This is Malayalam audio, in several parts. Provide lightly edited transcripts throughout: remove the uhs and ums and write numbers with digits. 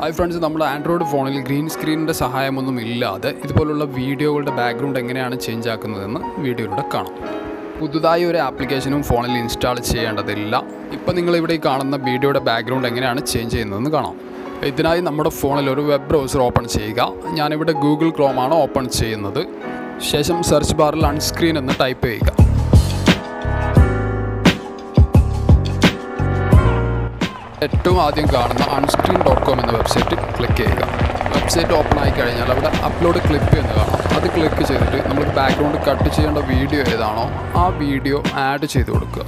ഹായ് ഫ്രണ്ട്സ്, നമ്മുടെ ആൻഡ്രോയിഡ് ഫോണിൽ ഗ്രീൻ സ്ക്രീനിൻ്റെ സഹായമൊന്നും ഇല്ലാതെ ഇതുപോലുള്ള വീഡിയോകളുടെ ബാക്ക്ഗ്രൗണ്ട് എങ്ങനെയാണ് ചേഞ്ച് ആക്കുന്നതെന്ന് വീഡിയോയിലൂടെ കാണാം. പുതുതായി ഒരു ആപ്ലിക്കേഷനും ഫോണിൽ ഇൻസ്റ്റാൾ ചെയ്യേണ്ടതില്ല. ഇപ്പോൾ നിങ്ങളിവിടെ കാണുന്ന വീഡിയോയുടെ ബാക്ക്ഗ്രൗണ്ട് എങ്ങനെയാണ് ചേഞ്ച് ചെയ്യുന്നതെന്ന് കാണാം. ഇതിനായി നമ്മുടെ ഫോണിൽ ഒരു വെബ് ബ്രൗസർ ഓപ്പൺ ചെയ്യുക. ഞാനിവിടെ ഗൂഗിൾ ക്രോമാണ് ഓപ്പൺ ചെയ്യുന്നത്. ശേഷം സെർച്ച് ബാറിൽ അൺസ്ക്രീൻ എന്ന് ടൈപ്പ് ചെയ്യുക. ഏറ്റവും ആദ്യം കാണുന്ന unscreen.com എന്ന വെബ്സൈറ്റ് ക്ലിക്ക് ചെയ്യുക. വെബ്സൈറ്റ് ഓപ്പൺ ആയി കഴിഞ്ഞാൽ അവിടെ അപ്ലോഡ് ക്ലിപ്പ് എന്ന് കാണാം. അത് ക്ലിക്ക് ചെയ്തിട്ട് നമുക്ക് ബാക്ക്ഗ്രൗണ്ട് കട്ട് ചെയ്യേണ്ട വീഡിയോ ഏതാണോ ആ വീഡിയോ ആഡ് ചെയ്ത് കൊടുക്കുക.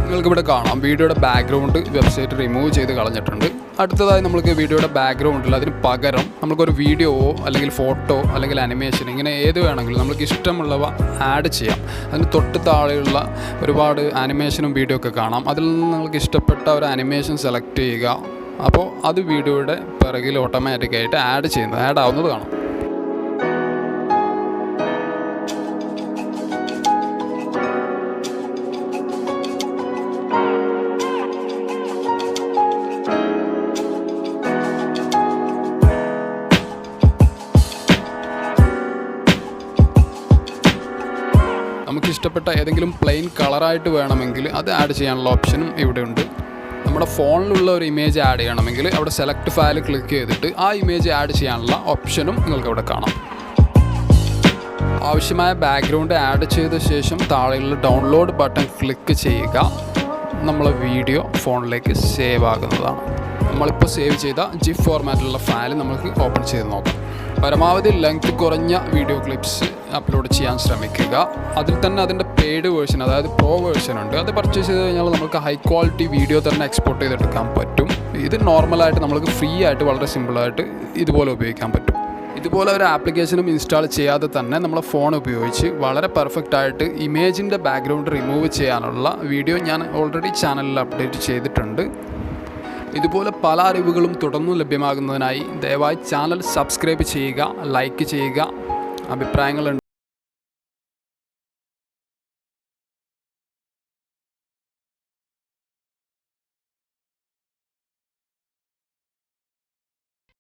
നിങ്ങൾക്കിവിടെ കാണാം വീഡിയോയുടെ ബാക്ക്ഗ്രൗണ്ട് വെബ്സൈറ്റ് റിമൂവ് ചെയ്ത് കളഞ്ഞിട്ടുണ്ട്. അടുത്തതായി നമുക്ക് വീഡിയോയുടെ ബാക്ക്ഗ്രൗണ്ടിൽ അതിന് പകരം നമുക്കൊരു വീഡിയോയോ അല്ലെങ്കിൽ ഫോട്ടോ അല്ലെങ്കിൽ അനിമേഷൻ ഇങ്ങനെ ഏത് വേണമെങ്കിലും നമുക്ക് ഇഷ്ടമുള്ളവ ആഡ് ചെയ്യാം. അതിന് തൊട്ട് താഴെയുള്ള ഒരുപാട് ആനിമേഷനും വീഡിയോ ഒക്കെ കാണാം. അതിൽ നിന്ന് നിങ്ങൾക്ക് ഇഷ്ടപ്പെട്ട ഒരു അനിമേഷൻ സെലക്ട് ചെയ്യുക. അപ്പോൾ അത് വീഡിയോയുടെ പിറകിൽ ഓട്ടോമാറ്റിക്കായിട്ട് ആഡ് ആവുന്നത് കാണാം. നമുക്ക് ഇഷ്ടപ്പെട്ട ഏതെങ്കിലും പ്ലെയിൻ കളറായിട്ട് വേണമെങ്കിൽ അത് ആഡ് ചെയ്യാനുള്ള ഓപ്ഷനും ഇവിടെ ഉണ്ട്. നമ്മുടെ ഫോണിലുള്ള ഒരു ഇമേജ് ആഡ് ചെയ്യണമെങ്കിൽ അവിടെ സെലക്ട് ഫയൽ ക്ലിക്ക് ചെയ്തിട്ട് ആ ഇമേജ് ആഡ് ചെയ്യാനുള്ള ഓപ്ഷനും നിങ്ങൾക്ക് അവിടെ കാണാം. ആവശ്യമായ ബാക്ക്ഗ്രൗണ്ട് ആഡ് ചെയ്ത ശേഷം താഴെയുള്ള ഡൗൺലോഡ് ബട്ടൺ ക്ലിക്ക് ചെയ്യുക. നമ്മളെ വീഡിയോ ഫോണിലേക്ക് സേവ് ആകുന്നതാണ്. നമ്മളിപ്പോൾ സേവ് ചെയ്ത ജിഫ് ഫോർമാറ്റിലുള്ള ഫയൽ നമുക്ക് ഓപ്പൺ ചെയ്ത് നോക്കാം. പരമാവധി ലെങ്ത് കുറഞ്ഞ വീഡിയോ ക്ലിപ്സ് അപ്ലോഡ് ചെയ്യാൻ ശ്രമിക്കുക. അതിൽ തന്നെ അതിൻ്റെ പെയ്ഡ് വേർഷൻ, അതായത് പ്രോ വേർഷൻ ഉണ്ട്. അത് പർച്ചേസ് ചെയ്ത് കഴിഞ്ഞാൽ നമുക്ക് ഹൈ ക്വാളിറ്റി വീഡിയോ തന്നെ എക്സ്പോർട്ട് ചെയ്തെടുക്കാൻ പറ്റും. ഇത് നോർമലായിട്ട് നമുക്ക് ഫ്രീ ആയിട്ട് വളരെ സിമ്പിളായിട്ട് ഇതുപോലെ ഉപയോഗിക്കാൻ പറ്റും. ഇതുപോലെ ഒരു ആപ്ലിക്കേഷനും ഇൻസ്റ്റാൾ ചെയ്യാതെ തന്നെ നമ്മളെ ഫോൺ ഉപയോഗിച്ച് വളരെ പെർഫെക്റ്റ് ആയിട്ട് ഇമേജിൻ്റെ ബാക്ക്ഗ്രൗണ്ട് റിമൂവ് ചെയ്യാനുള്ള വീഡിയോ ഞാൻ ഓൾറെഡി ചാനലിൽ അപ്ഡേറ്റ് ചെയ്തിട്ടുണ്ട്. ഇതുപോലെ പല അറിവുകളും തുടർന്നും ലഭ്യമാകുന്നതിനായി ദയവായി ചാനൽ സബ്സ്ക്രൈബ് ചെയ്യുക, ലൈക്ക് ചെയ്യുക. അഭിപ്രായങ്ങളുണ്ടെങ്കിൽ